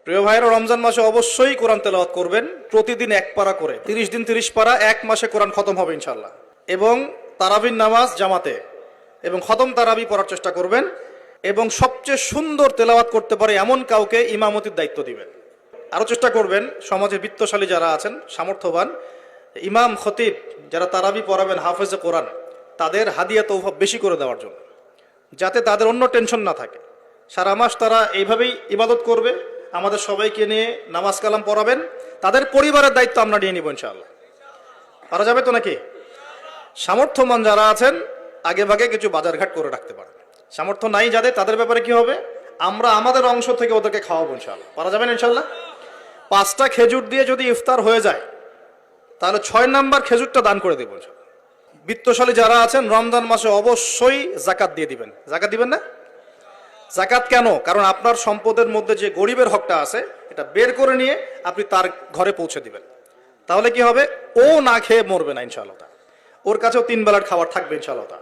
প্রিয় ভাইরা, রমজান মাসে অবশ্যই কোরআন তেলাওয়াত করবেন, প্রতিদিন এক পারা করে, 30 দিন 30 পারা, এক মাসে কোরআন খতম হবে ইনশাল্লাহ। এবং তারাবির নামাজ জামাতে এবং খতম তারাবি পড়ার চেষ্টা করবেন, এবং সবচেয়ে সুন্দর তেলাওয়াত করতে পারে এমন কাউকে ইমামতির দায়িত্ব দিবেন। আরও চেষ্টা করবেন সমাজে বিত্তশালী যারা আছেন, সামর্থ্যবান ইমাম খতিব যারা তারাবি পড়াবেন, হাফেজে কোরআন, তাদের হাদিয়া তৌফা বেশি করে দেওয়ার জন্য, যাতে তাদের অন্য টেনশন না থাকে। সারা মাস তারা এইভাবেই ইবাদত করবে, আমাদের সবাইকে নিয়ে নামাজ কালাম পড়াবেন, তাদের পরিবারের দায়িত্ব আমরা নিয়ে নিব ইনশাআল্লাহ। পারা যাবে তো নাকি? সামর্থ্যবান যারা আছেন আগে ভাগে কিছু বাজারঘাট করে রাখতে পারেন। সামর্থ্য নাই যাদের, তাদের ব্যাপারে কি হবে, আমরা আমাদের অংশ থেকে ওদেরকে খাওয়াবো ইনশাআল্লাহ। পারা যাবেন ইনশাআল্লাহ? 5টা খেজুর দিয়ে যদি ইফতার হয়ে যায়, তাহলে 6 নাম্বার খেজুরটা দান করে দেবো ইনশাআল্লাহ। বিত্তশালী যারা আছেন রমজান মাসে অবশ্যই জাকাত দিয়ে দিবেন। জাকাত দিবেন না? জাকাত কেন? কারণ আপনার সম্পদের মধ্যে যে গরিবের হকটা আছে, এটা বের করে নিয়ে আপনি তার ঘরে পৌঁছে দিবেন। তাহলে কি হবে, ও না খেয়ে মরবে না ইনশাআল্লাহ। ওর কাছেও 3 বেলার খাবার থাকবে ইনশাআল্লাহ।